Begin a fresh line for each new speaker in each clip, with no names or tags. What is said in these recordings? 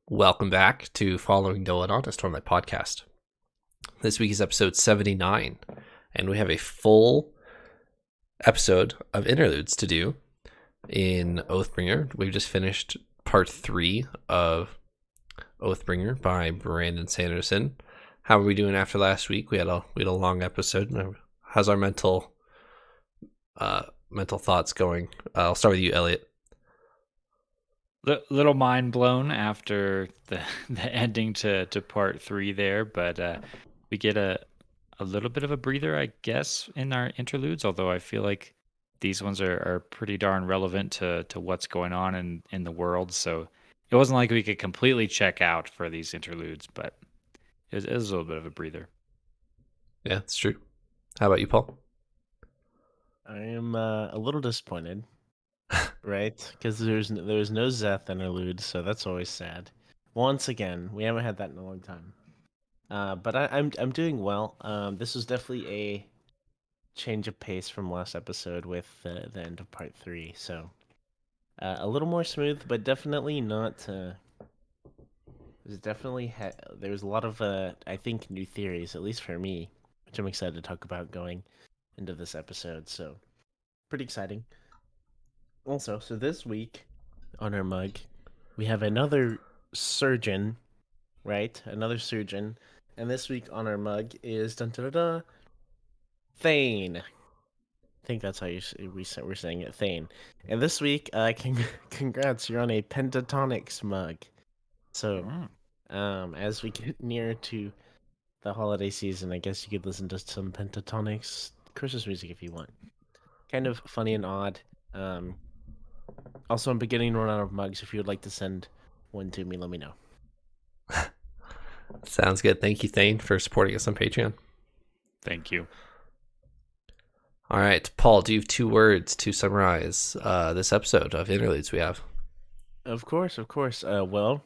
Welcome back to Following Nolan on a Stormlight podcast. This week is episode 79, and we have a full episode of Interludes to do in Oathbringer. We've just finished part 3 of Oathbringer by Brandon Sanderson. How are we doing after last week? We had a long episode. How's our mental thoughts going? I'll start with you, Elliot.
Little mind blown after the ending to part 3 there, but we get a little bit of a breather, I guess, in our interludes, although I feel like these ones are pretty darn relevant to what's going on in the world. So it wasn't like we could completely check out for these interludes, but it was a little bit of a breather.
Yeah, it's true. How about you, Paul?
I am a little disappointed, right? Because there's no Zeth interlude, so that's always sad. Once again, we haven't had that in a long time. But I'm doing well. This was definitely a change of pace from last episode with the end of part 3. So a little more smooth, but definitely not. There was a lot of I think new theories, at least for me, which I'm excited to talk about going into this episode. So pretty exciting. Also, so this week on our mug, we have another surgeon, right? Another surgeon. And this week on our mug is Thane. I think that's how we're saying it, Thane. And this week, congrats, you're on a Pentatonics mug. So, as we get nearer to the holiday season, I guess you could listen to some Pentatonics Christmas music if you want. Kind of funny and odd. Also, I'm beginning to run out of mugs. If you would like to send one to me, let me know.
Sounds good. Thank you, Thane, for supporting us on Patreon.
Thank you.
All right, Paul, do you have 2 words to summarize this episode of Interludes we have?
Of course. Well,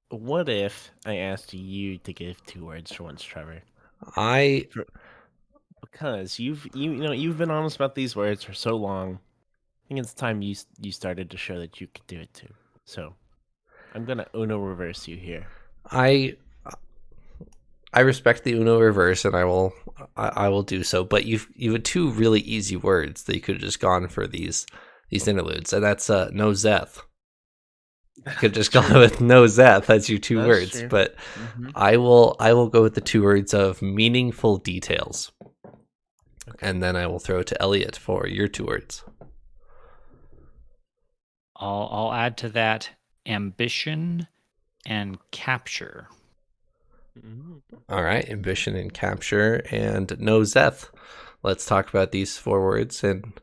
what if I asked you to give 2 words for once, Trevor? Because you've been honest about these words for so long. I think it's time you started to show that you could do it too. So, I'm gonna Uno reverse you here.
I respect the Uno reverse, and I will do so. But you had 2 really easy words that you could have just gone for these interludes, and that's no Zeth. You could have just gone with no Zeth. That's your 2 words. True. But I will go with the 2 words of meaningful details, and then I will throw it to Elliot for your 2 words.
I'll add to that ambition and capture.
All right, ambition and capture and no Zeth. Let's talk about these 4 words and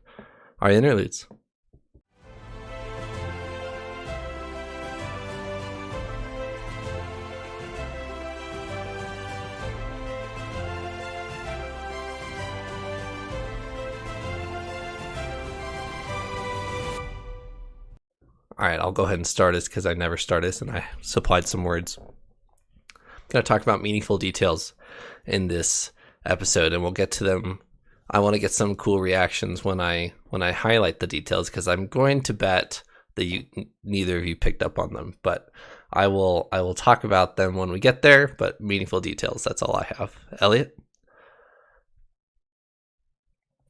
our interludes. All right, I'll go ahead and start this because I never start this and I supplied some words. I'm going to talk about meaningful details in this episode, and we'll get to them. I want to get some cool reactions when I highlight the details, because I'm going to bet that neither of you picked up on them, but I will talk about them when we get there. But meaningful details, that's all I have. Elliot?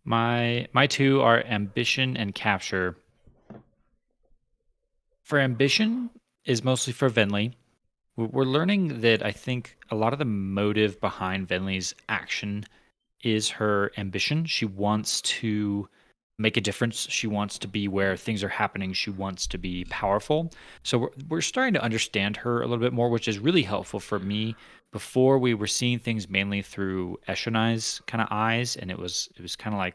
My 2 are ambition and capture. For ambition is mostly for Venli. We're learning that I think a lot of the motive behind Venli's action is her ambition. She wants to make a difference. She wants to be where things are happening. She wants to be powerful. So we're starting to understand her a little bit more, which is really helpful for me. Before, we were seeing things mainly through Eshonai's kind of eyes, and it was kind of like,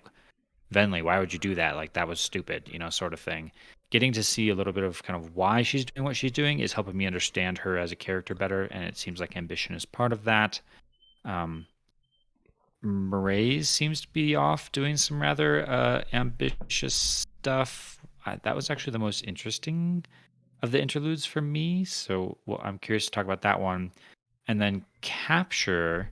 Venli, why would you do that? Like, that was stupid, sort of thing. Getting to see a little bit of kind of why she's doing what she's doing is helping me understand her as a character better, and it seems like ambition is part of that. Mraize seems to be off doing some rather ambitious stuff. That was actually the most interesting of the interludes for me, so I'm curious to talk about that one. And then capture,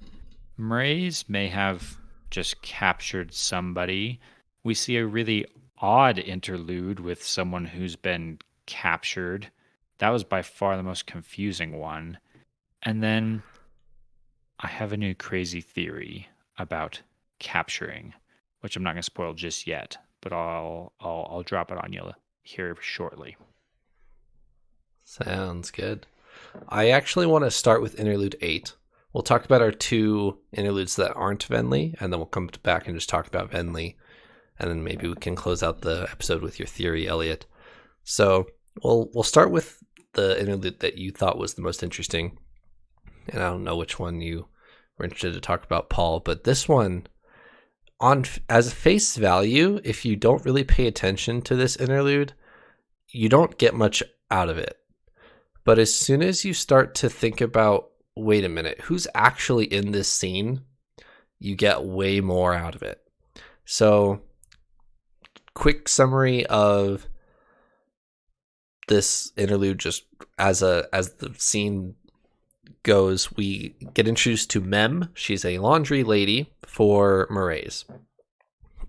Mraize may have just captured somebody. We see a really odd interlude with someone who's been captured That was by far the most confusing one. And then I have a new crazy theory about capturing, which I'm not going to spoil just yet, but I'll drop it on you here shortly.
Sounds good. I actually want to start with Interlude 8. We'll talk about our 2 interludes that aren't Venli, and then we'll come back and just talk about Venli. And then maybe we can close out the episode with your theory, Eliot. So we'll start with the interlude that you thought was the most interesting. And I don't know which one you were interested to talk about, Paul, but this one, as face value, if you don't really pay attention to this interlude, you don't get much out of it. But as soon as you start to think about, wait a minute, who's actually in this scene, you get way more out of it. So, quick summary of this interlude, just as the scene goes, we get introduced to Mem. She's a laundry lady for Maraise.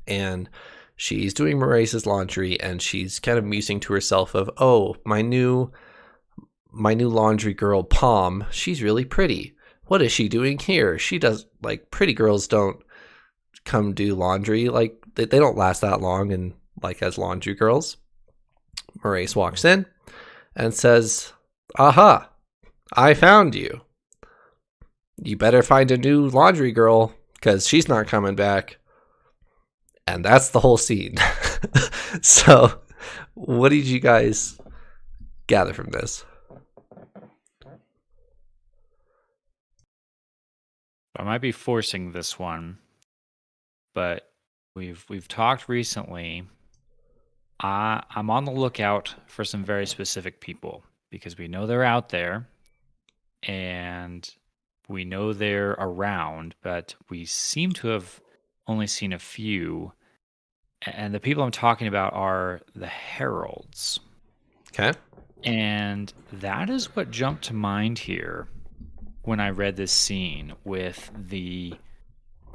And she's doing Maraise's laundry, and she's kind of musing to herself of, oh, my new laundry girl, Palm, she's really pretty. What is she doing here? She does, like, pretty girls don't come do laundry. Like, they don't last that long and like as laundry girls. Maraise walks in and says, aha, I found you. You better find a new laundry girl because she's not coming back. And that's the whole scene. So, what did you guys gather from this?
I might be forcing this one, but we've talked recently. I'm on the lookout for some very specific people because we know they're out there and we know they're around, but we seem to have only seen a few. And the people I'm talking about are the heralds.
Okay.
And that is what jumped to mind here when I read this scene with the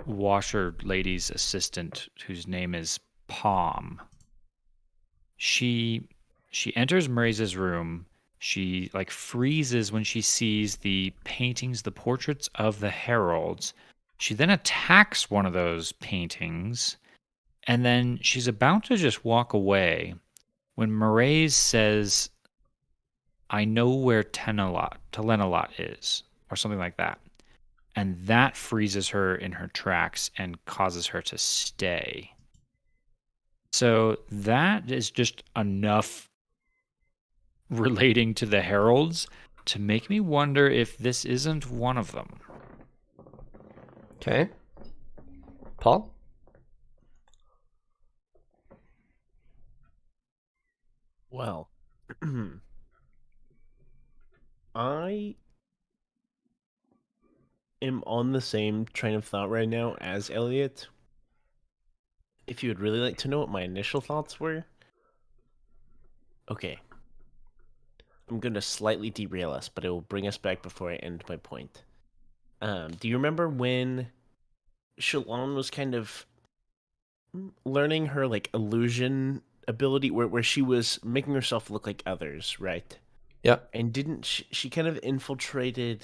washer lady's assistant, whose name is Palm. She enters Maraise's room. She like freezes when she sees the paintings, the portraits of the heralds. She then attacks one of those paintings, and then she's about to just walk away when Maraise says, I know where Telenalot is, or something like that. And that freezes her in her tracks and causes her to stay. So that is just enough relating to the heralds to make me wonder if this isn't one of them.
Okay. Paul?
Well, I am on the same train of thought right now as Elliot. If you would really like to know what my initial thoughts were, okay. I'm going to slightly derail us, but it will bring us back before I end my point. Do you remember when Shalon was kind of learning her like illusion ability, where she was making herself look like others, right?
Yep.
And didn't she kind of infiltrated,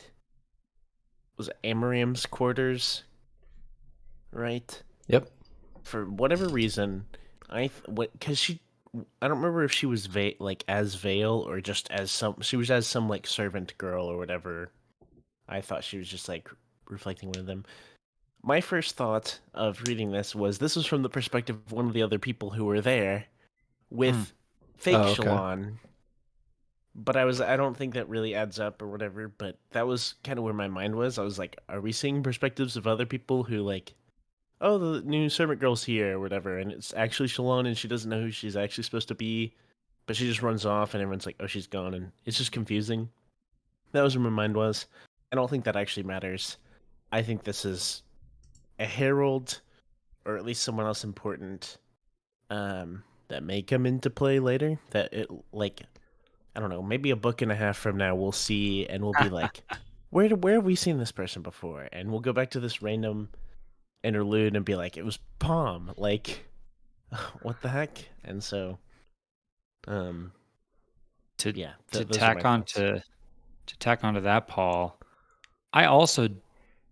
was it Amariam's quarters, right?
Yep.
For whatever reason, I don't remember if she was as Vale or just as she was as some like servant girl or whatever. I thought she was just like reflecting one of them. My first thought of reading this was from the perspective of one of the other people who were there with fake
Oh, okay.
Shalon. But I don't think that really adds up or whatever, but that was kind of where my mind was. I was like, are we seeing perspectives of other people who like, oh, the new servant girl's here or whatever, and it's actually Shalon and she doesn't know who she's actually supposed to be, but she just runs off and everyone's like, oh, she's gone, and it's just confusing. That was where my mind was. I don't think that actually matters. I think this is a herald, or at least someone else important, that may come into play later. That it, like, I don't know, maybe a book and a half from now we'll see and we'll be like, where have we seen this person before? And we'll go back to this random interlude and be like, it was Palm. Like, what the heck? And so,
To
Yeah,
to
those are my
tack on
thoughts.
to tack onto that, Paul, I also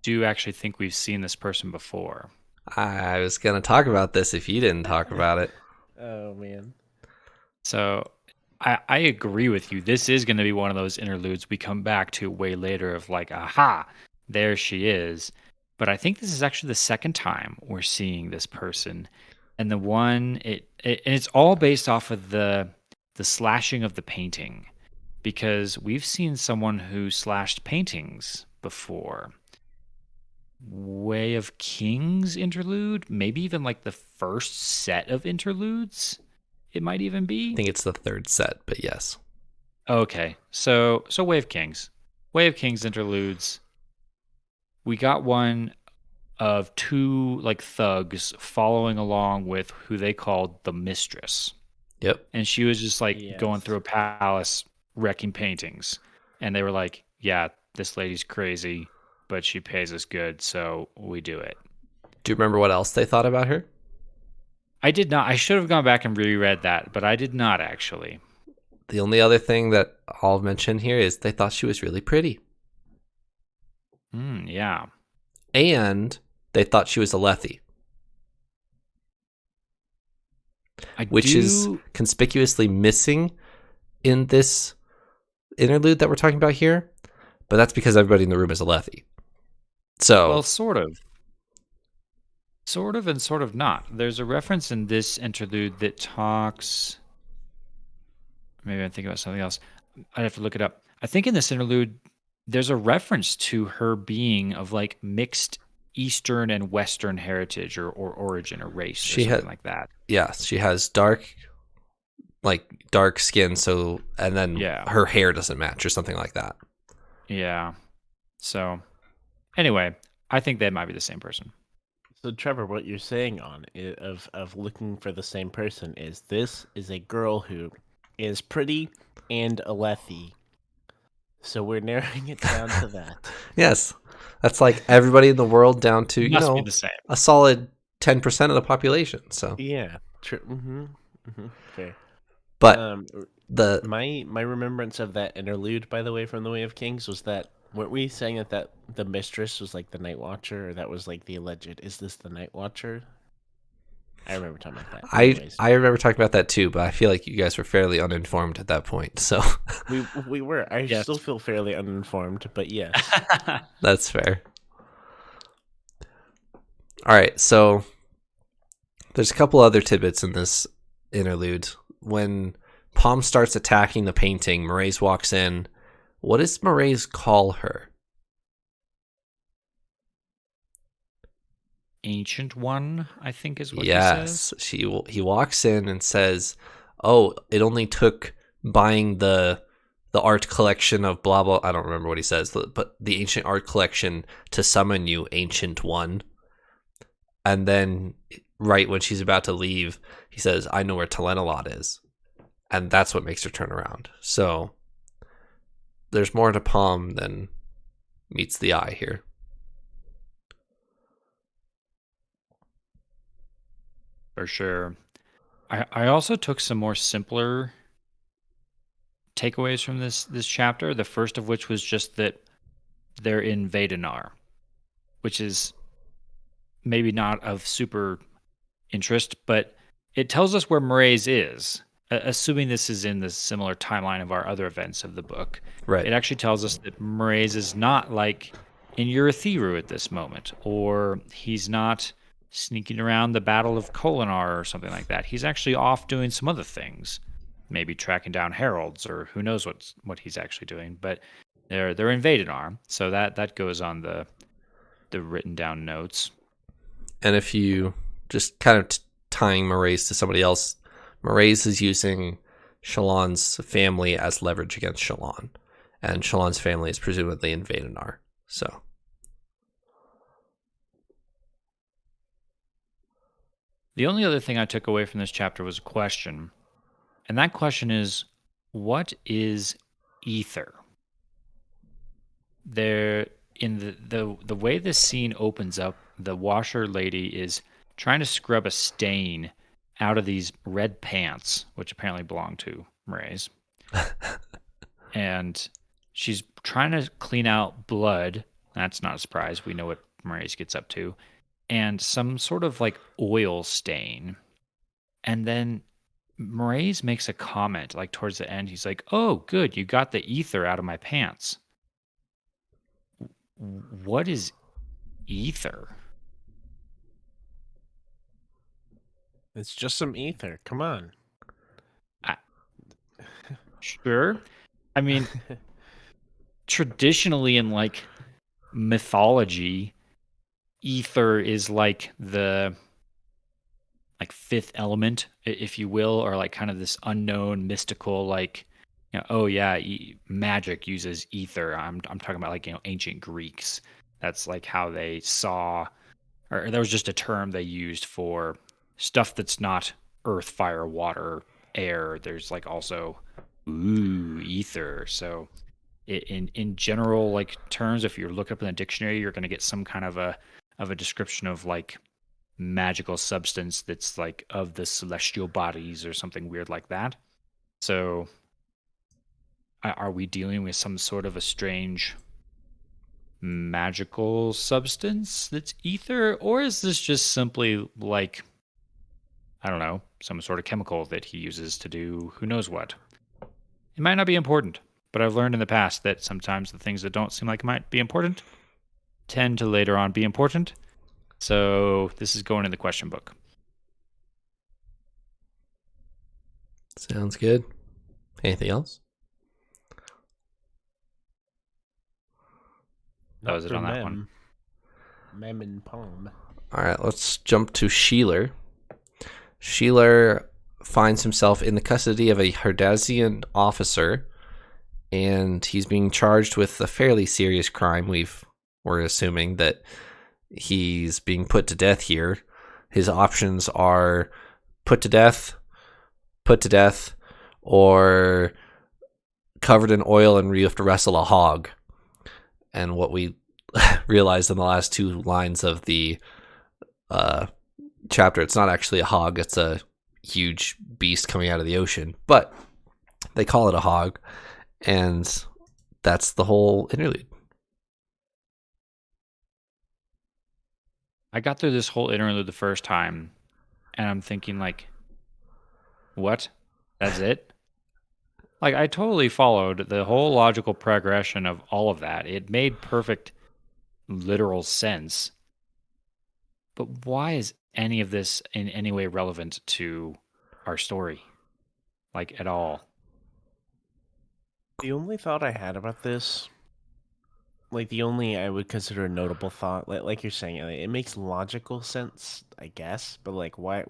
do actually think we've seen this person before.
I was going to talk about this if you didn't talk about it.
Oh man.
So I agree with you. This is going to be one of those interludes we come back to way later of like, aha, there she is. But I think this is actually the second time we're seeing this person, and the one and it's all based off of the slashing of the painting, because we've seen someone who slashed paintings before. Way of Kings interlude, maybe even like the first set of interludes. It might even
I
be.
think it's the third set, but yes.
Okay, so Way of Kings, Way of Kings interludes. We got one of two like thugs following along with who they called the Mistress,
Yep.
and she was just like going
Yes.
through a palace wrecking paintings, and they were like, "Yeah, this lady's crazy, but she pays us good, so we do it."
Do you remember what else they thought about her?
I did not. I should have gone back and reread that, but I did not actually.
The only other thing that I'll mention here is they thought she was really pretty.
Yeah.
And they thought she was a Lethe,
I
which is
do.
conspicuously missing in this interlude that we're talking about here. But that's because everybody in the room is a Lethe. So,
Well, sort of. Sort of and sort of not. There's a reference in this interlude that talks. Maybe I'm thinking about something else. I'd have to look it up. I think in this interlude, there's a reference to her being of like mixed Eastern and Western heritage or origin or race or
she
something
had,
like that.
yes, she has dark skin. So, and then
Yeah.
her hair doesn't match or something like that.
Yeah. So, anyway, I think they might be the same person.
So Trevor, what you're saying of looking for the same person is this is a girl who is pretty and a Lethe. So we're narrowing it down to that.
Yes. That's like everybody in the world down to,
Must be the same.
a solid 10% of the population. So,
Yeah. True. Fair.
but
The my remembrance of that interlude, by the way, from the Way of Kings was that weren't we saying that the mistress was like the Night Watcher, or that was like the alleged? Is this the Night Watcher? I remember talking about that. Anyways,
I remember talking about that too, but I feel like you guys were fairly uninformed at that point. So
we were. I
Yes.
still feel fairly uninformed, but yes.
that's fair. All right, so there's a couple other tidbits in this interlude. When Palm starts attacking the painting, Maraise walks in. What does Maraise call her?
Ancient One, I think is what
Yes,
he says.
he walks in and says, "Oh, it only took buying the art collection of blah blah." I don't remember what he says, but the ancient art collection to summon you, Ancient One. And then, right when she's about to leave, he says, "I know where Talenalot is," and that's what makes her turn around. So there's more to Palm than meets the eye here.
For sure. I also took some more simpler takeaways from this chapter. The first of which was just that they're in Vedenar, which is maybe not of super interest, but it tells us where Maraise is. Assuming this is in the similar timeline of our other events of the book,
Right.
it actually tells us that Maraise is not like in Urithiru at this moment, or he's not sneaking around the Battle of Kolinar or something like that. He's actually off doing some other things, maybe tracking down heralds, or who knows what he's actually doing. But they're in Vedenar, so that goes on the written down notes.
And if you just kind of tying Maraise to somebody else, Maraise is using Shallan's family as leverage against Shallan. And Shallan's family is presumably in Vedenar. So
the only other thing I took away from this chapter was a question. And that question is, what is ether? There in the way this scene opens up, the washer lady is trying to scrub a stain out of these red pants, which apparently belong to Maraise. And she's trying to clean out blood. That's not a surprise. We know what Maurice gets up to. And some sort of like oil stain. And then Maurice makes a comment like towards the end. He's like, "Oh, good. You got the ether out of my pants." What is ether?
It's just some ether. Come on.
Sure. I mean, traditionally in like mythology, ether is like the like fifth element, if you will, or like kind of this unknown mystical like, oh yeah, magic uses ether. I'm talking about like, ancient Greeks. That's like how they saw, or there was just a term they used for stuff that's not earth, fire, water, air. There's like also ether. So in general like terms, if you look up in the dictionary, you're going to get some kind of a description of like magical substance that's like of the celestial bodies or something weird like that. So are we dealing with some sort of a strange magical substance that's ether, or is this just simply like, I don't know, some sort of chemical that he uses to do who knows what? It might not be important, but I've learned in the past that sometimes the things that don't seem like might be important tend to later on be important. So this is going in the question book.
Sounds good. Anything else?
That was it on that one.
Mem and Palm.
All right, let's jump to Sheeler. Sheeler finds himself in the custody of a Herdazian officer, and he's being charged with a fairly serious crime. We're assuming that he's being put to death here. His options are put to death, or covered in oil and you have to wrestle a hog. And what we realized in the last two lines of the chapter, it's not actually a hog, it's a huge beast coming out of the ocean. But they call it a hog, and that's the whole interlude.
I got through this whole interlude the first time, and I'm thinking like, what? That's it? Like, I totally followed the whole logical progression of all of that. It made perfect literal sense. But why is any of this in any way relevant to our story? Like, at all?
The only thought I had about this, like the only I would consider a notable thought, like you're saying, it makes logical sense, I guess, but like why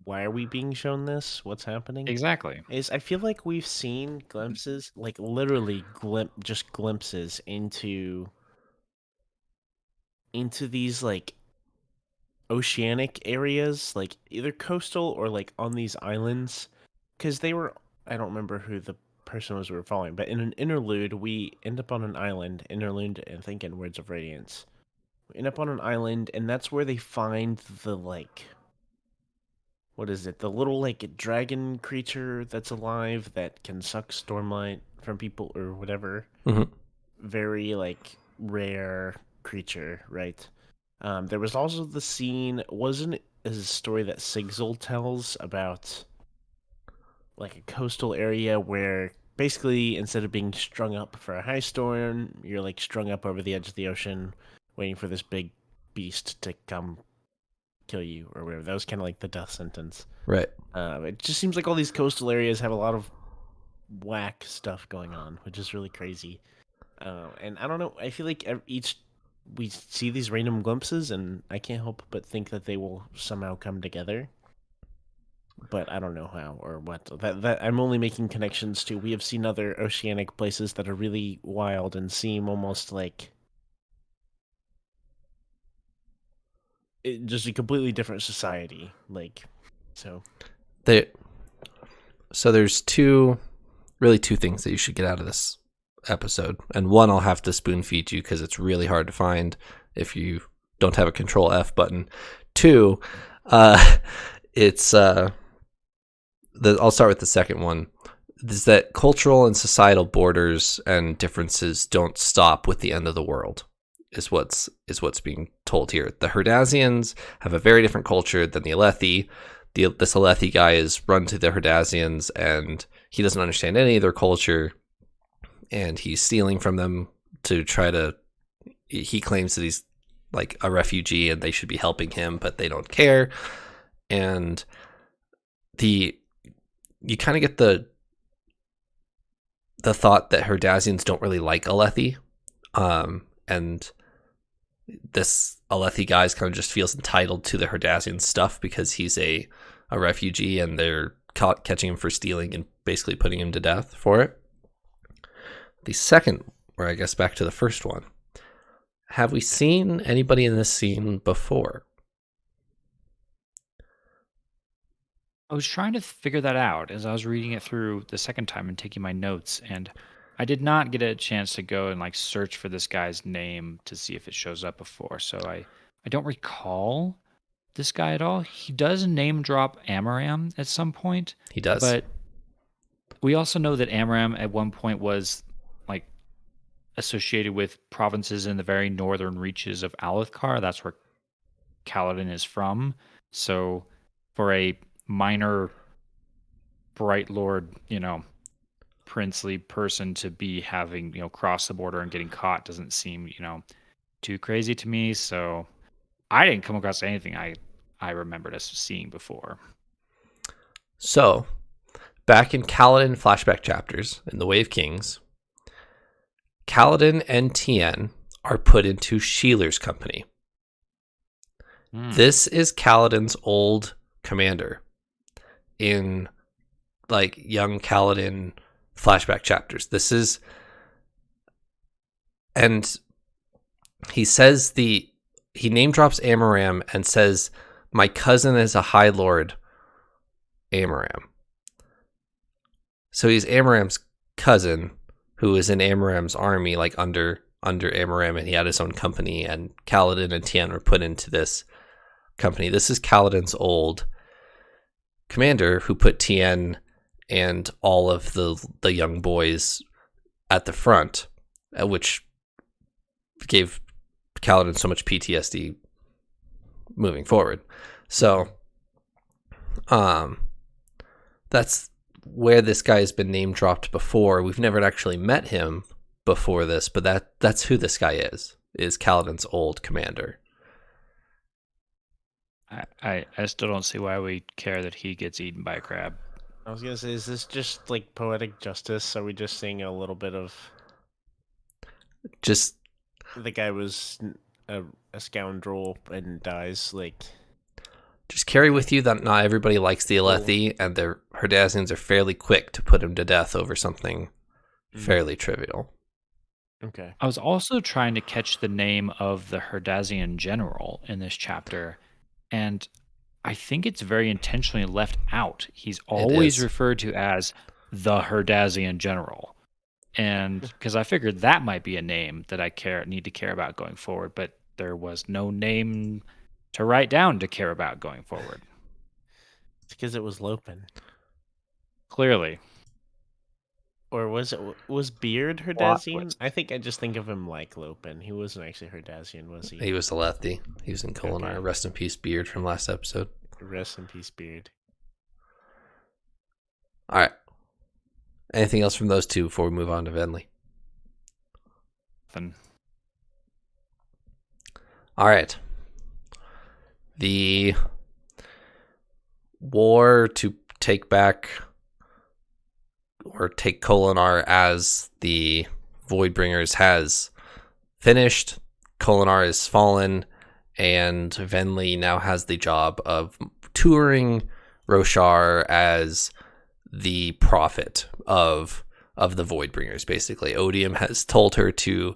are we being shown this? What's happening?
Exactly.
Is I feel like we've seen glimpses, like literally just glimpses into these like oceanic areas, like either coastal or like on these islands, because they were, I don't remember who the person was we were following, but in an interlude we end up on an island. Interlude, I think, in Words of Radiance, we end up on an island, and that's where they find the like, what is it, the little like dragon creature that's alive that can suck Stormlight from people or whatever.
Mm-hmm.
Very like rare creature, right? There was also the scene, wasn't it a story that Sigzil tells about like a coastal area where basically instead of being strung up for a high storm, you're like strung up over the edge of the ocean waiting for this big beast to come kill you or whatever. That was kind of like the death sentence.
Right.
It just seems like all these coastal areas have a lot of whack stuff going on, which is really crazy. And I don't know, I feel like we see these random glimpses, and I can't help but think that they will somehow come together. But I don't know how or what. That I'm only making connections to. We have seen other oceanic places that are really wild and seem almost like just a completely different society. Like, so.
There's two things that you should get out of this episode, and one I'll have to spoon feed you because it's really hard to find if you don't have a Control F button. Two, it's I'll start with the second one. is that cultural and societal borders and differences don't stop with the end of the world, is what's being told here. The Herdazians have a very different culture than the Alethi. This Alethi guy is run to the Herdazians, and he doesn't understand any of their culture, and he's stealing from them to try to... He claims that he's like a refugee and they should be helping him, but they don't care. And you kind of get the thought that Herdazians don't really like Alethi, and this Alethi guy kind of just feels entitled to the Herdazian stuff because he's a refugee, and they're catching him for stealing and basically putting him to death for it. The second, or I guess back to the first one, have we seen anybody in this scene before?
I was trying to figure that out as I was reading it through the second time and taking my notes, and I did not get a chance to go and like search for this guy's name to see if it shows up before. So I don't recall this guy at all. He does name drop Amaram at some point.
He does.
But we also know that Amaram at one point was like associated with provinces in the very northern reaches of Alethkar. That's where Kaladin is from. So for a minor Bright Lord, princely person to be having, crossed the border and getting caught doesn't seem, too crazy to me. So I didn't come across anything I remembered us seeing before.
So back in Kaladin flashback chapters in The Way of Kings, Kaladin and Tien are put into Sheeler's company. This is Kaladin's old commander in like young Kaladin flashback chapters. This is, and he says he name drops Amaram and says, "My cousin is a High Lord, Amaram." So he's Amaram's cousin, who is in Amaram's army, like under Amaram, and he had his own company, and Kaladin and Tien were put into this company. This is Kaladin's old commander who put Tien and all of the young boys at the front, which gave Kaladin so much PTSD moving forward. So that's where this guy has been name dropped before. We've never actually met him before this, but that's who this guy is Kaladin's old commander.
I still don't see why we care that he gets eaten by a crab.
I was gonna say, is this just like poetic justice? Are we just seeing a little bit of
just
the guy was a scoundrel and dies? Like,
just carry with you that not everybody likes the Alethi, and their Herdazians are fairly quick to put him to death over something fairly trivial.
Okay.
I was also trying to catch the name of the Herdazian general in this chapter, and I think it's very intentionally left out. He's always referred to as the Herdazian general. And because I figured that might be a name that I need to care about going forward, but there was no name to write down to care about going forward.
It's because it was Lopen.
Clearly.
Or was Beard Herdazian? I think I just think of him like Lopen. He wasn't actually Herdazian, was he?
He was Alethi. He was in Kolinar. Okay. Rest in peace, Beard, from last episode.
Rest in peace, Beard.
All right. Anything else from those two before we move on to Venli?
Nothing.
All right. The war to take back or take Kolinar as the Voidbringers has finished. Kolinar is fallen, and Venli now has the job of touring Roshar as the prophet of the Voidbringers, basically. Odium has told her to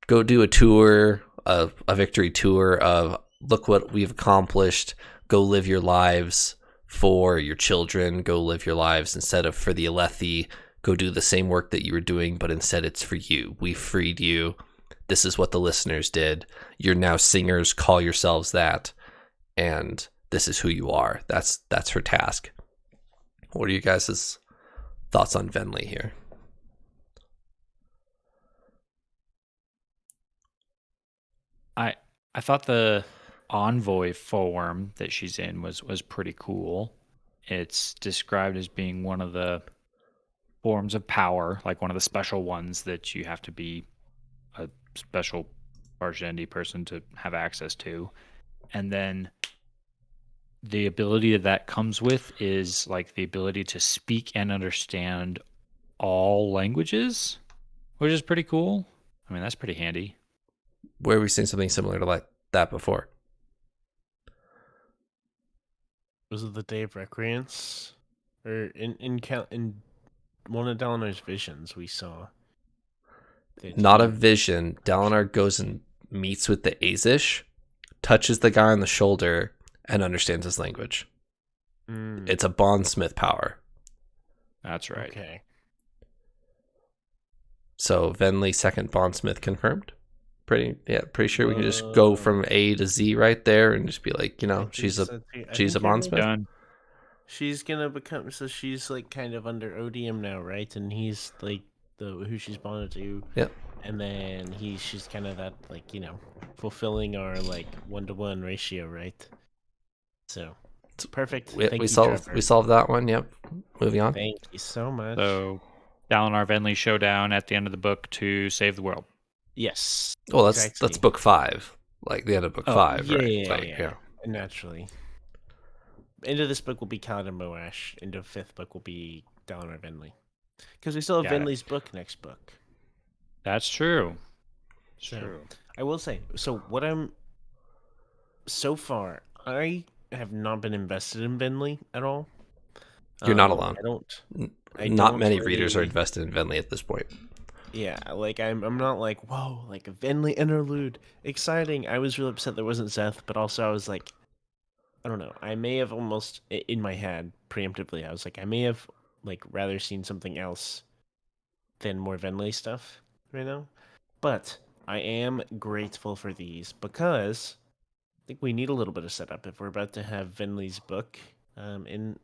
go do a tour, a victory tour of, look what we've accomplished, go live your lives for your children, go live your lives instead of for the Alethi, go do the same work that you were doing, but instead it's for you. We freed you. This is what the listeners did. You're now singers, call yourselves that, and this is who you are. That's her task. What are you guys' thoughts on Venli here.
I thought the envoy form that she's in was pretty cool. It's described as being one of the forms of power, like one of the special ones that you have to be a special Parshendi person to have access to. And then the ability that comes with is like the ability to speak and understand all languages, which is pretty cool. I mean, that's pretty handy.
Where have we seen something similar to like that before?
Was it the Day of Recreance? Or in one of Dalinar's visions we saw?
Not a vision. Dalinar goes and meets with the Azish, touches the guy on the shoulder, and understands his language. It's a bondsmith power.
That's right.
Okay.
So Venli, second bondsmith confirmed. Pretty sure we can just go from A to Z right there and just be like, she's a bondsmith.
Done.
She's gonna become, so she's like kind of under Odium now, right? And he's like who she's bonded to.
Yep.
And then she's kind of that, like, fulfilling our like 1-to-1 ratio, right? So it's perfect.
We solved that one. Yep. Moving on.
Thank you so much.
So Dalinar Venli showdown at the end of the book to save the world.
Yes.
Well, that's book 5, like the end of book 5, right?
Yeah. Naturally. End of this book will be Kaladin Moash. End of 5th book will be Dalinar Venli. Because we still have Venli's book next book.
That's true.
True. I will say, so far, I have not been invested in Venli at all.
You're not alone.
Not
many readers are invested in Venli at this point.
Yeah, like I'm not like, whoa, like a Venli interlude, exciting. I was really upset there wasn't Zeth, but also I was like, I don't know. I may have almost in my head preemptively. I was like, I may have like rather seen something else than more Venli stuff right now. But I am grateful for these because I think we need a little bit of setup if we're about to have Venli's book in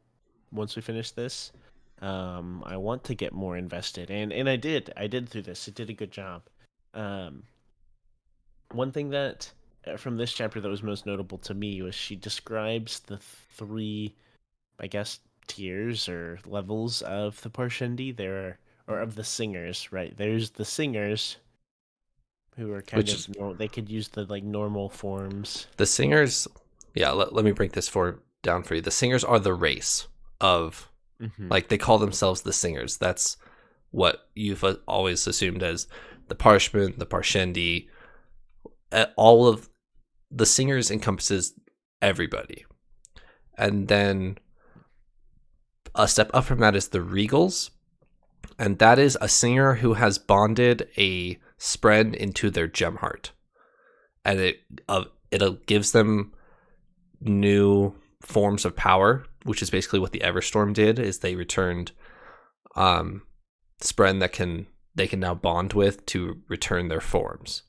once we finish this. I want to get more invested, and I did through this. It did a good job. One thing that from this chapter that was most notable to me was she describes the 3, I guess, tiers or levels of the Parshendi. Or of the singers, right? There's the singers who are they could use the like normal forms.
The singers, yeah. Let me break this down for you. The singers are the race of. Like, they call themselves the singers. That's what you've always assumed as the Parshmen, the Parshendi. All of the singers encompasses everybody. And then a step up from that is the Regals. And that is a singer who has bonded a spren into their gem heart. And it gives them new forms of power, which is basically what the Everstorm did, is they returned spren that they can now bond with to return their forms.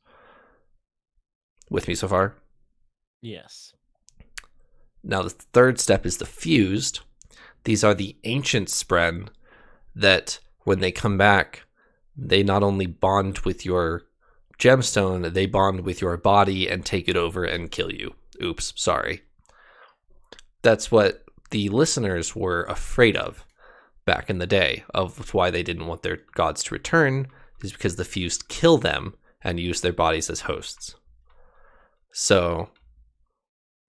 With me so far?
Yes.
Now the third step is the fused. These are the ancient spren that when they come back, they not only bond with your gemstone, they bond with your body and take it over and kill you. Oops, sorry. That's what the listeners were afraid of back in the day, of why they didn't want their gods to return, is because the fused kill them and use their bodies as hosts. So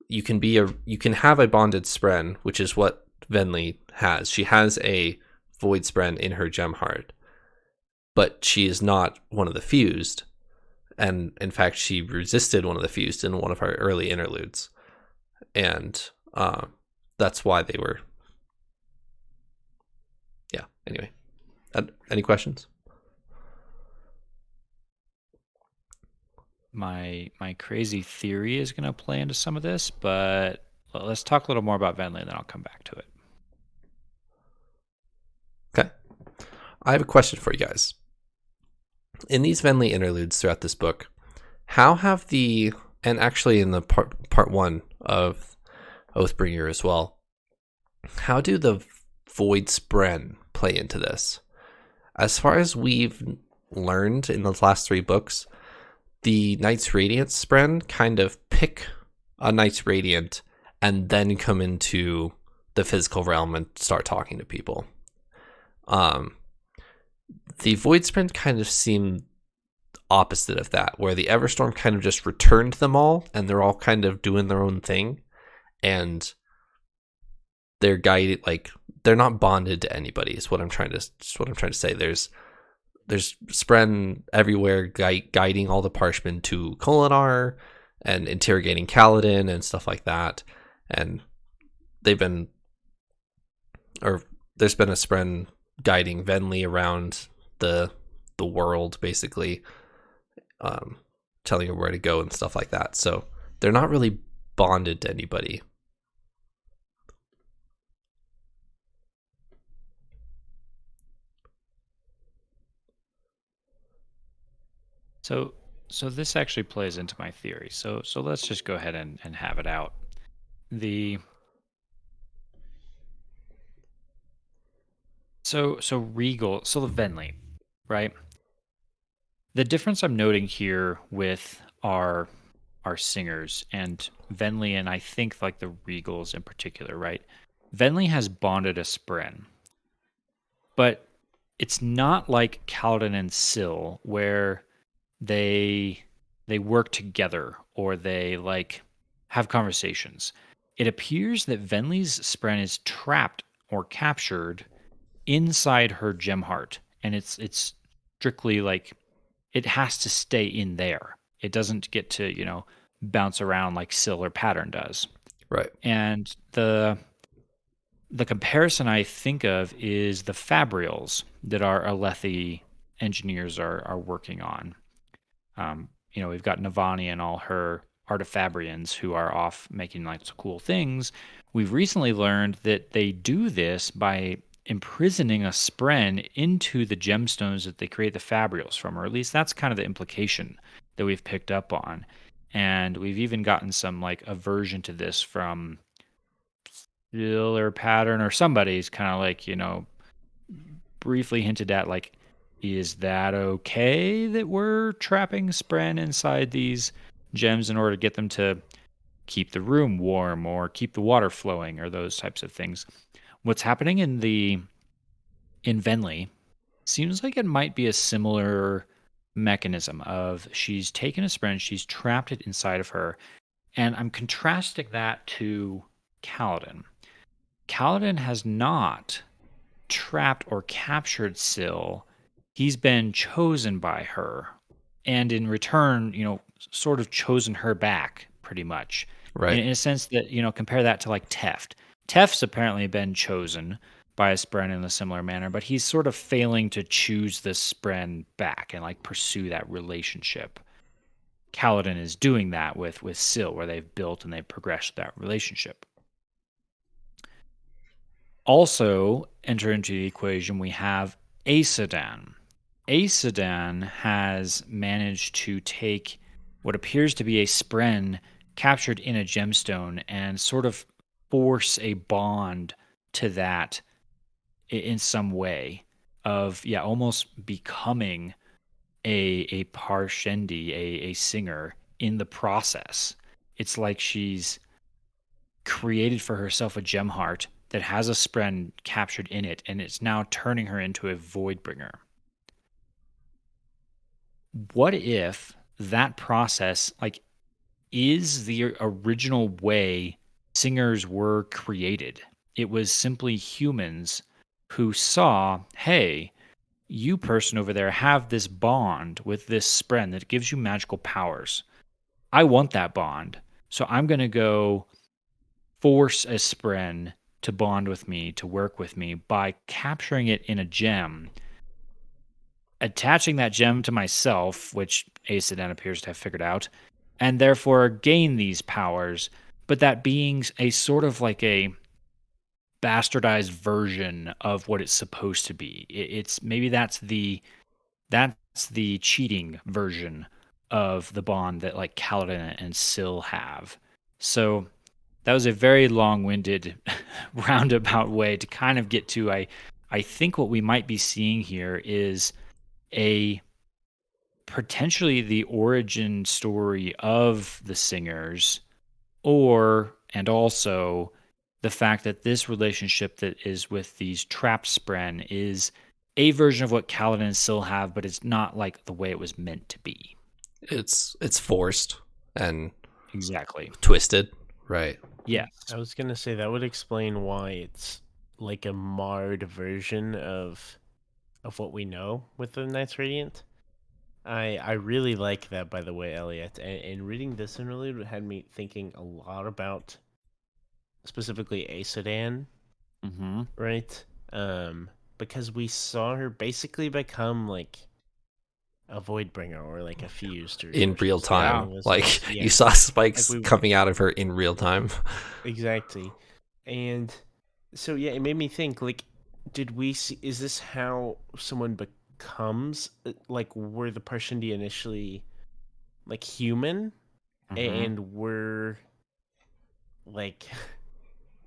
you can have a bonded spren, which is what Venli has. She has a void spren in her gem heart, but she is not one of the fused. And in fact, she resisted one of the fused in one of our early interludes. And that's why they were. Yeah. Anyway, any questions?
My crazy theory is going to play into some of this, but let's talk a little more about Venli, and then I'll come back to it.
Okay. I have a question for you guys. In these Venli interludes throughout this book, how have and actually in the part 1 of Oathbringer as well, how do the void spren play into this. As far as we've learned in those last 3 books, the Knights Radiant spren kind of pick a Knights Radiant and then come into the physical realm and start talking to people. The Void spren kind of seem opposite of that, where the Everstorm kind of just returned them all and they're all kind of doing their own thing, and they're guided, like they're not bonded to anybody is what I'm trying to say. There's spren everywhere guiding all the Parshmen to Kholinar and interrogating Kaladin and stuff like that, and there's been a spren guiding Venli around the world, basically, telling her where to go and stuff like that. So they're not really bonded to anybody.
So this actually plays into my theory. So let's just go ahead and have it out. So Regal, so the Venli, right? The difference I'm noting here with our singers and Venli, and I think like the Regals in particular, right? Venli has bonded a spren, but it's not like Kaladin and Syl where they work together or they like have conversations. It appears that Venli's spren is trapped or captured inside her gem heart, and it's strictly like it has to stay in there. It doesn't get to bounce around like Syl or Pattern does.
Right.
And the comparison I think of is the Fabrials that our Alethi engineers are working on. We've got Navani and all her Artifabrians who are off making like some cool things. We've recently learned that they do this by imprisoning a spren into the gemstones that they create the Fabrials from, or at least that's kind of the implication that we've picked up on. And we've even gotten some like aversion to this from Syl or Pattern or somebody's kind of like, briefly hinted at like, is that okay that we're trapping spren inside these gems in order to get them to keep the room warm or keep the water flowing or those types of things? What's happening in Venli seems like it might be a similar mechanism of she's taken a spren, she's trapped it inside of her, and I'm contrasting that to Kaladin. Kaladin has not trapped or captured Syl. He's been chosen by her, and in return, sort of chosen her back, pretty much.
Right.
In a sense that, compare that to like Teft. Teft's apparently been chosen by a spren in a similar manner, but he's sort of failing to choose the spren back and like pursue that relationship. Kaladin is doing that with Syl, where they've built and they've progressed that relationship. Also, enter into the equation, we have Aesudan. Aesudan has managed to take what appears to be a spren captured in a gemstone and sort of force a bond to that in some way of, almost becoming a Parshendi, a singer in the process. It's like she's created for herself a gem heart that has a spren captured in it, and it's now turning her into a Voidbringer. What if that process is the original way singers were created? It was simply humans who saw, hey, you person over there have this bond with this spren that gives you magical powers. I want that bond, so I'm going to go force a spren to bond with me, to work with me by capturing it in a gem, attaching that gem to myself, which Aesudan appears to have figured out, and therefore gain these powers, but that being a sort of like a bastardized version of what it's supposed to be. It's maybe that's the cheating version of the bond that like Kaladin and Syl have. So that was a very long-winded roundabout way to kind of get to I think what we might be seeing here is a potentially the origin story of the singers, and also the fact that this relationship that is with these trapped spren is a version of what Kaladin still have, but it's not like the way it was meant to be.
It's forced and
Exactly.
twisted, right?
Yes.
I was gonna say that would explain why it's like a marred version of what we know with the Knights Radiant. I really like that, by the way, Elliot. And reading this interlude had me thinking a lot about specifically Aesodan,
Mm-hmm.
right? Because we saw her basically become like a Voidbringer or like a fused or
In real
something
time.
along those
Like,
lines.
you
Yeah,
saw spikes
like we
coming out of her in real time.
exactly. And so yeah, it made me think like, did we see? Is this how someone becomes? Like, were the Parshendi initially like human,
Mm-hmm.
and were like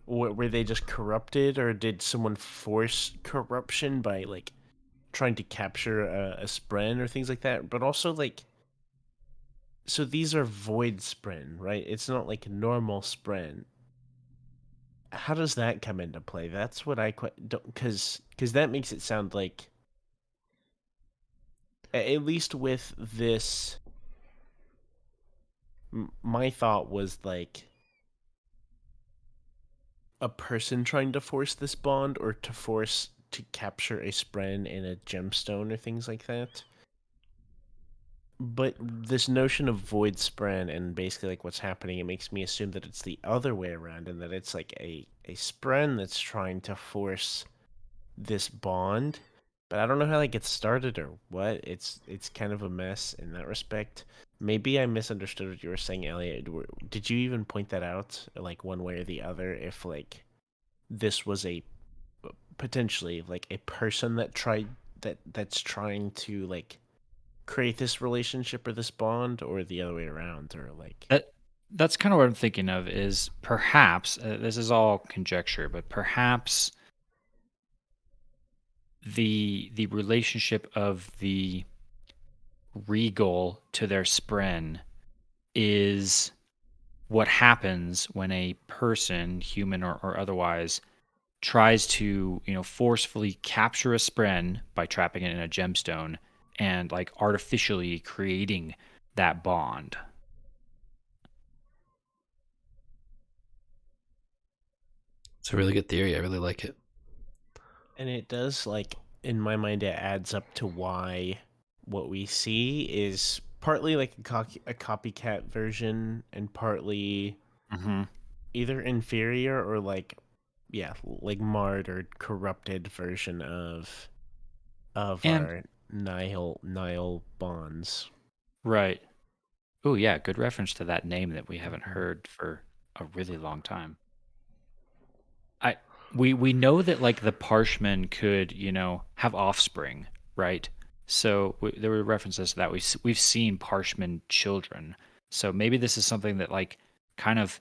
were they just corrupted, or did someone force corruption by like trying to capture a spren or things like that? But also like, so these are void spren, right? It's not like normal spren. How does that come into play? That's what I quite don't, because that makes it sound like, at least with this, my thought was like a person trying to force this bond, or to force to capture a spren in a gemstone or things like that. But this notion of void spren and basically like what's happening, it makes me assume that it's the other way around, and that it's like a spren that's trying to force this bond. But I don't know how that gets started or what. It's kind of a mess in that respect. Maybe I misunderstood what you were saying, Elliot. Did you even point that out, like one way or the other, if like this was a potentially like a person that tried that's trying to like create this relationship or this bond, or the other way around, or like
That's kind of what I'm thinking of is perhaps this is all conjecture, but perhaps the relationship of the regal to their spren is what happens when a person, human or otherwise, tries to, forcefully capture a spren by trapping it in a gemstone and like artificially creating that bond.
It's a really good theory. I really like it.
and it does, like, in my mind, it adds up to why what we see is partly like a copycat version, and partly
Mm-hmm.
either inferior or like, yeah, like marred or corrupted version of
And
our Nile bonds.
right. Oh yeah, good reference to that name that we haven't heard for a really long time. I we know that like the Parshmen could, have offspring, right? So there were references to that. We've seen Parshmen children. So maybe this is something that like kind of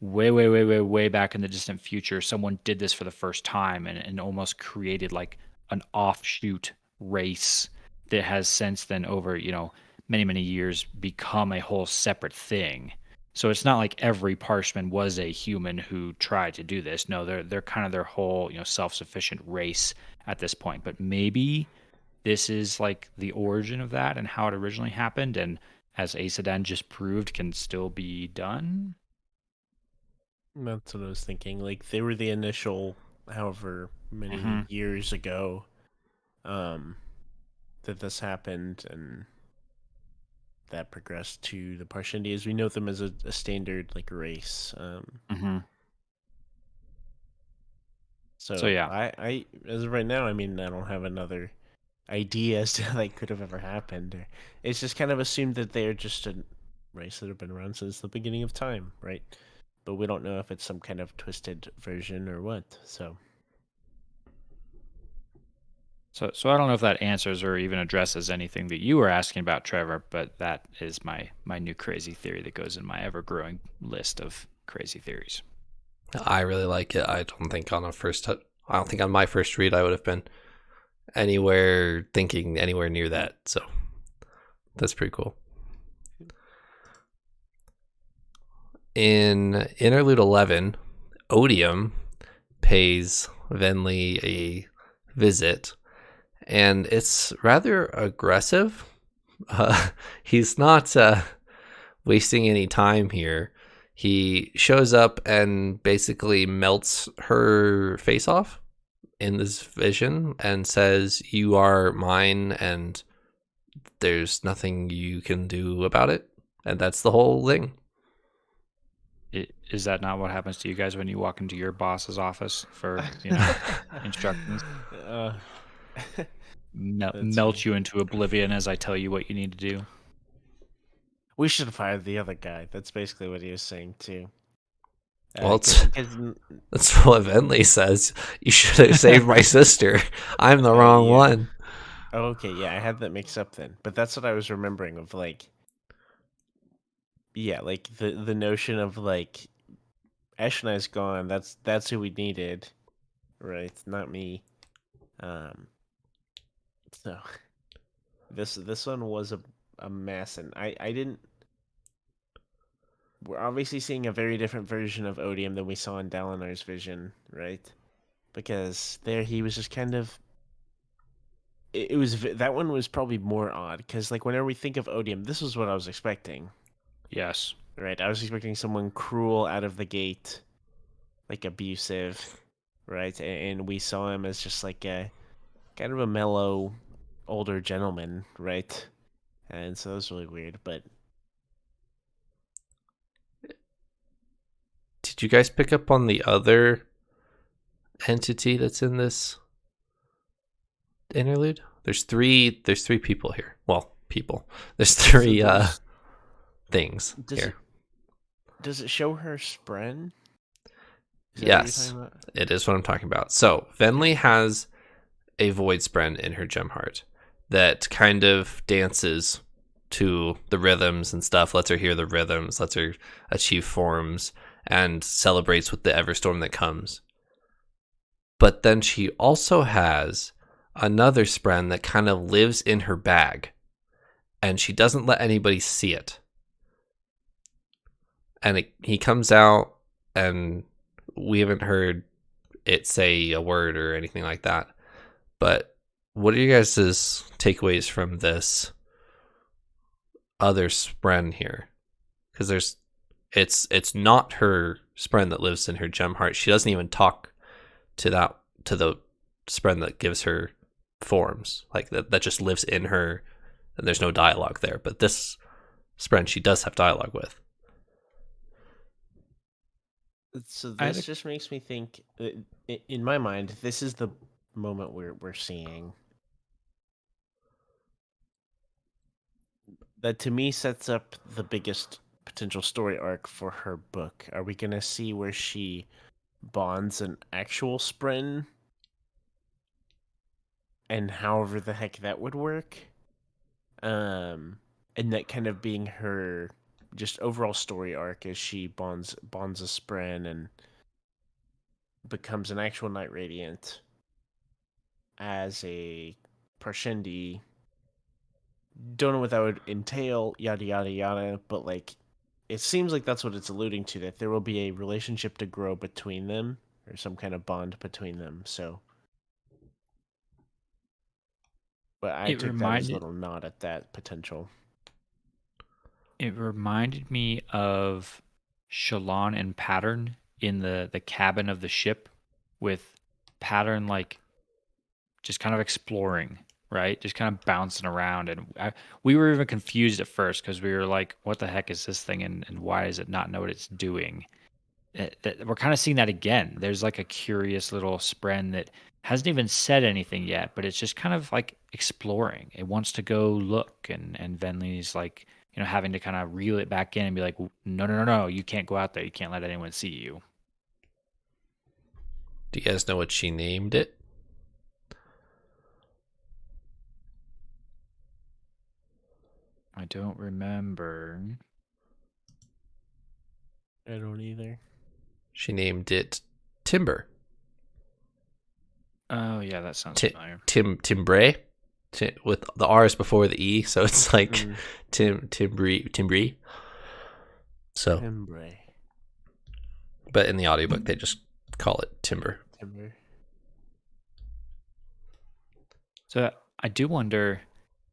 way back in the distant future, someone did this for the first time and almost created like an offshoot race that has since then over, many years become a whole separate thing. So it's not like every Parshman was a human who tried to do this. No, they're kind of their whole, self-sufficient race at this point. But maybe this is like the origin of that and how it originally happened, and as Aesodan just proved, can still be done.
That's what I was thinking. Like, they were the initial, however many
Hmm.
years ago, um, that this happened, and that progressed to the Parshendi as we know them as a standard like race.
Hmm. So
So
yeah.
I as of right now, I mean, I don't have another idea as to how that could have ever happened. It's just kind of assumed that they're just a race that have been around since the beginning of time, right? But we don't know if it's some kind of twisted version or what. So
So I don't know if that answers or even addresses anything that you were asking about, Trevor, but that is my new crazy theory that goes in my ever growing list of crazy theories.
I really like it. I don't think I don't think on my first read I would have been thinking anywhere near that. So that's pretty cool. In Interlude 11, Odium pays Venli a visit, and it's rather aggressive. He's not wasting any time here. He shows up and basically melts her face off in this vision and says, "You are mine, and there's nothing you can do about it." And that's the whole thing.
Is that not what happens to you guys when you walk into your boss's office for instructions? Melt you into oblivion as I tell you what you need to do.
We should have fired the other guy. That's basically what he was saying too.
Well, that's what Venli says. You should have saved my sister. I'm the wrong one.
Oh, okay, yeah, I had that mixed up then. But that's what I was remembering of, like, yeah, like the notion of like Eshonai's gone. That's who we needed, right? Not me. So this one was a mess, and I didn't. We're obviously seeing a very different version of Odium than we saw in Dalinar's vision, right? Because there he was just kind of. It was that one was probably more odd because like whenever we think of Odium, this is what I was expecting.
Yes.
Right, I was expecting someone cruel out of the gate, like abusive, right? And we saw him as just like a kind of a mellow, older gentleman, right? And so that was really weird. But
did you guys pick up on the other entity that's in this interlude? There's three people here. Well, people. There's three things here.
Does it show her spren?
Yes, it is what I'm talking about. So Venli has a void spren in her gem heart that kind of dances to the rhythms and stuff, lets her hear the rhythms, lets her achieve forms, and celebrates with the Everstorm that comes. But then she also has another spren that kind of lives in her bag, and she doesn't let anybody see it. And he comes out, and we haven't heard it say a word or anything like that. But what are you guys' takeaways from this other spren here? Because it's not her spren that lives in her gem heart. She doesn't even talk to the spren that gives her forms, like that just lives in her, and there's no dialogue there. But this spren she does have dialogue with.
So this just makes me think, in my mind, this is the moment we're seeing that to me sets up the biggest potential story arc for her book. Are we gonna see where she bonds an actual spren, and however the heck that would work, and that kind of being her just overall story arc as she bonds a spren and becomes an actual Night Radiant as a Parshendi. Don't know what that would entail, yada yada yada, but like it seems like that's what it's alluding to, that there will be a relationship to grow between them, or some kind of bond between them. So but I took that as a little nod at that potential.
It reminded me of Shallan and Pattern in the cabin of the ship, with Pattern like just kind of exploring, right? Just kind of bouncing around. And we were even confused at first because we were like, what the heck is this thing? And why does it not know what it's doing? We're kind of seeing that again. There's like a curious little spren that hasn't even said anything yet, but it's just kind of like exploring. It wants to go look, and Venli's like, having to kind of reel it back in and be like, no, you can't go out there. You can't let anyone see you.
Do you guys know what she named it?
I don't remember.
I don't either.
She named it Timber.
Oh yeah, that sounds
Ti
familiar.
Timbre, with the R's before the E, so it's like
Mm,
Timbre. So,
Timbre.
but in the audiobook, they just call it Timber.
Timbre.
So I do wonder,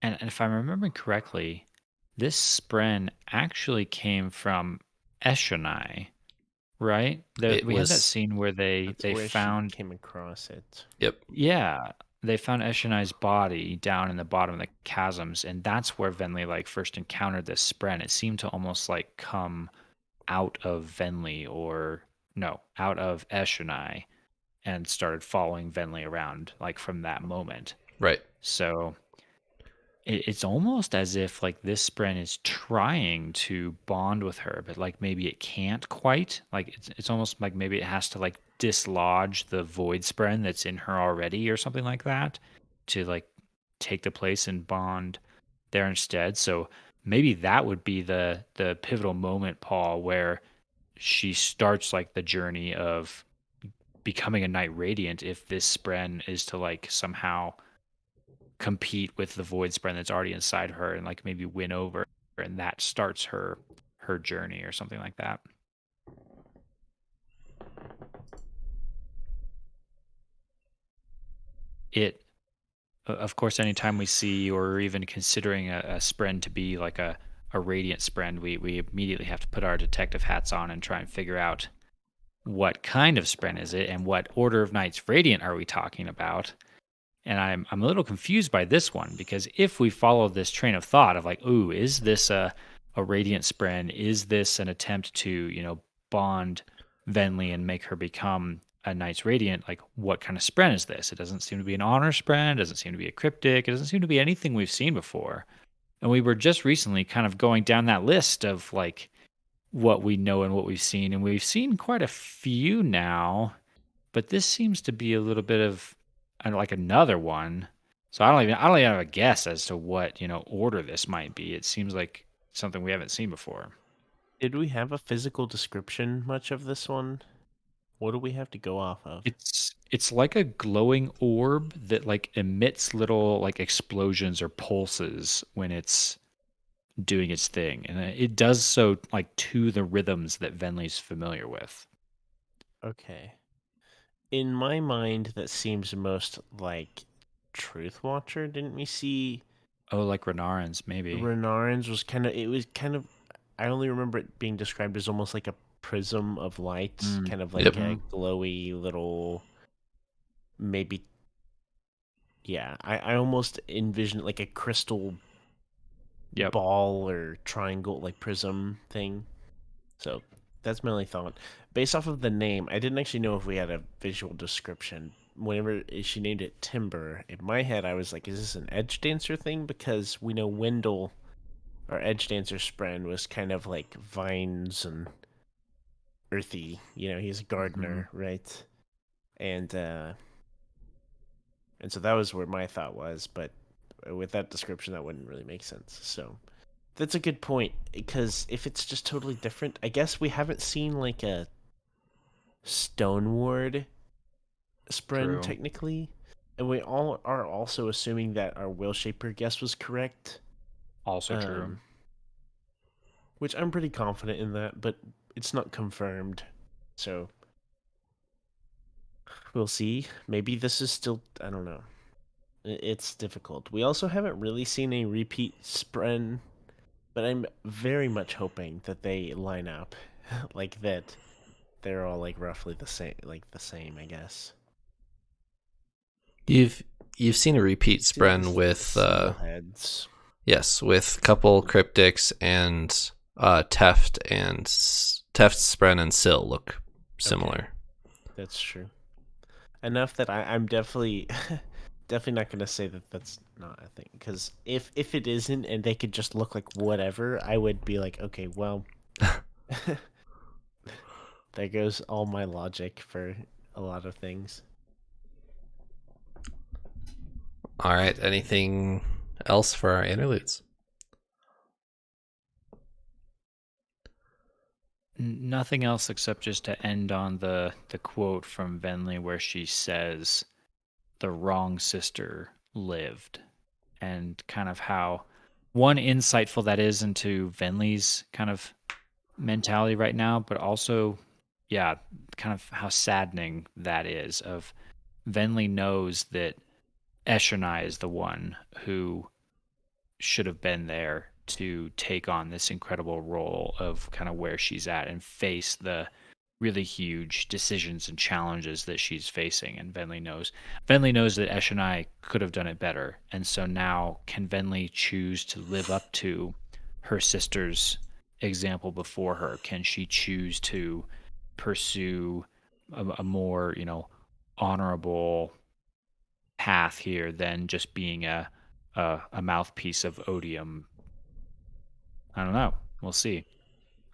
and if I'm remembering correctly, this spren actually came from Eshonai, right?
It
We had that
was,
scene where
That's
they
where she
found,
came across it.
yep,
yeah, they found Eshonai's body down in the bottom of the chasms, and that's where Venli like first encountered this spren. It seemed to almost like come out of Venli, or no, out of Eshonai, and started following Venli around like from that moment.
right,
So it's almost as if like this spren is trying to bond with her, but like maybe it can't quite. Like it's almost like maybe it has to like dislodge the void spren that's in her already or something like that to like take the place and bond there instead. So maybe that would be the pivotal moment, Paul, where she starts like the journey of becoming a knight radiant if this spren is to like somehow compete with the void spren that's already inside her and like maybe win over, and that starts her journey or something like that. It of course anytime we see or even considering a spren to be like a radiant spren, we immediately have to put our detective hats on and try and figure out what kind of spren is it and what order of knights radiant are we talking about. And I'm a little confused by this one, because if we follow this train of thought of like, ooh, is this a radiant spren? Is this an attempt to, bond Venli and make her become a Knights Radiant? Like, what kind of spren is this? It doesn't seem to be an honor spren. It doesn't seem to be a cryptic. It doesn't seem to be anything we've seen before. And we were just recently kind of going down that list of like what we know and what we've seen, and we've seen quite a few now, but this seems to be a little bit of like another one. So I don't even have a guess as to what, order this might be. It seems like something we haven't seen before.
Did we have a physical description much of this one? What do we have to go off of?
It's like a glowing orb that like emits little like explosions or pulses when it's doing its thing, and it does so like to the rhythms that Venli's familiar with.
Okay. In my mind, that seems most like Truth Watcher. Didn't we see
Oh, like Renarin's maybe.
Renarin's was kind of, it was kind of, I only remember it being described as almost like a prism of light,
Mm,
kind of
yep.
like a glowy little, maybe, yeah, I almost envisioned like a crystal
yep.
ball or triangle, like prism thing. So that's my only thought. Based off of the name, I didn't actually know if we had a visual description. Whenever she named it Timber, in my head I was like, is this an edge dancer thing? Because we know Wendell, our edge dancer spren, was kind of like vines and earthy. He's a
Mhm.
gardener, right? And and so that was where my thought was, but with that description that wouldn't really make sense. So that's a good point, because if it's just totally different, I guess we haven't seen like a Stoneward spren
True.
technically, and we all are also assuming that our Will Shaper guess was correct.
Also true.
Um, which I'm pretty confident in that, but it's not confirmed, so we'll see. Maybe this is still, I don't know. It's difficult. We also haven't really seen a repeat spren, but I'm very much hoping that they line up, like that. They're all like roughly the same, I guess.
You've seen a repeat
See like
spren
the
with
seal heads.
yes, with couple cryptics and Teft spren and Sill look similar.
Okay, that's true. Enough that I'm definitely definitely not gonna say that that's not a thing. Because if it isn't, and they could just look like whatever, I would be like, okay, well, there goes all my logic for a lot of things.
All right, anything else for our interludes?
Nothing else except just to end on the quote from Venli where she says, the wrong sister lived, and kind of how one insightful that is into Venli's kind of mentality right now, but also, yeah, kind of how saddening that is. Of Venli knows that Eshonai is the one who should have been there to take on this incredible role of kind of where she's at and face the really huge decisions and challenges that she's facing. And Venli knows that Eshonai could have done it better. And so now, can Venli choose to live up to her sister's example before her? Can she choose to pursue a more, honorable path here than just being a mouthpiece of odium? I don't know. We'll see.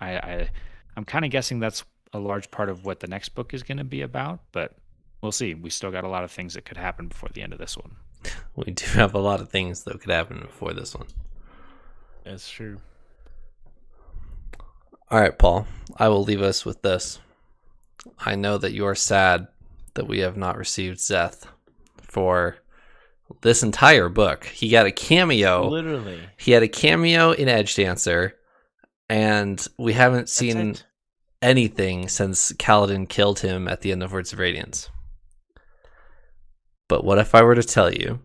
I'm kind of guessing that's a large part of what the next book is going to be about, but we'll see. We still got a lot of things that could happen before the end of this one.
We do have a lot of things that could happen before this one.
That's true.
All right, Paul, I will leave us with this. I know that you are sad that we have not received Zeth for this entire book. He got a cameo.
Literally.
He had a cameo in Edge Dancer, and we haven't seen anything since Kaladin killed him at the end of Words of Radiance. But what if I were to tell you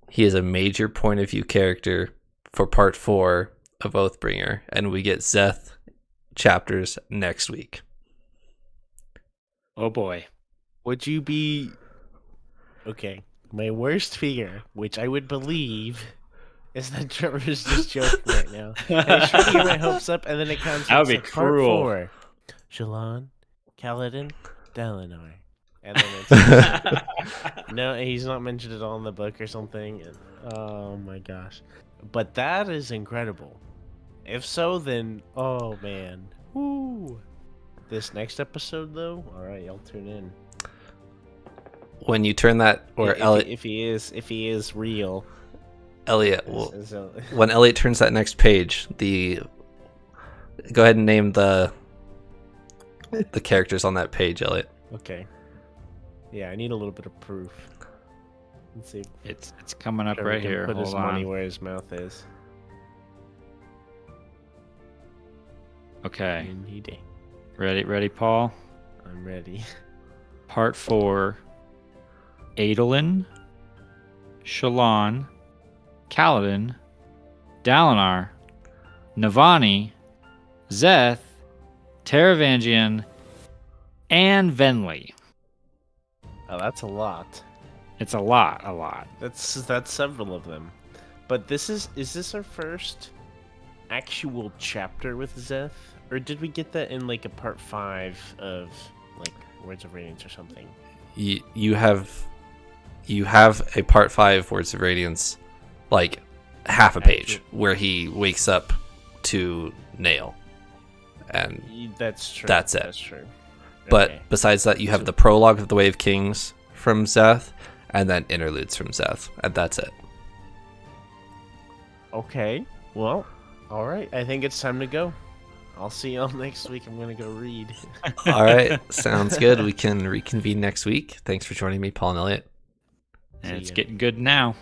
he is a major point of view character for part 4 of Oathbringer, and we get Zeth chapters next week?
Oh boy.
Would you be... Okay, my worst fear, which I would believe, is that Trevor's just joking right now. And he's trying to get my hopes up, and then it comes
That would be
like part
cruel.
4. Shallan, Kaladin, Dalinar. And then it's... No, he's not mentioned at all in the book or something. Oh my gosh. But that is incredible. If so, then... Oh man. Woo. This next episode, though? Alright, I'll tune in.
When you turn that, or Elliot,
if he is real,
Elliot, when Elliot turns that next page, go ahead and name the characters on that page, Elliot.
Okay. Yeah, I need a little bit of proof. Let's see.
It's coming up
Trevor
right
can
here.
Put his
Hold
money
on.
where his mouth is.
Okay.
Indeed.
Ready, Paul?
I'm ready.
Part 4. Adolin, Shallan, Kaladin, Dalinar, Navani, Zeth, Taravangian, and Venli.
Oh, that's a lot.
It's a lot.
That's several of them. But is this our first actual chapter with Zeth? Or did we get that in like a part 5 of like Words of Radiance or something?
You have a part 5 Words of Radiance, like half a page, where he wakes up to Nail, and
that's true.
That's it.
That's true.
But
Okay.
besides that, you have the prologue of the Way of Kings from Zeth, and then interludes from Zeth, and that's it.
Okay. Well, all right. I think it's time to go. I'll see y'all next week. I'm gonna go read.
All right, sounds good. We can reconvene next week. Thanks for joining me, Paul and Elliot.
And
See
it's
ya.
getting good now.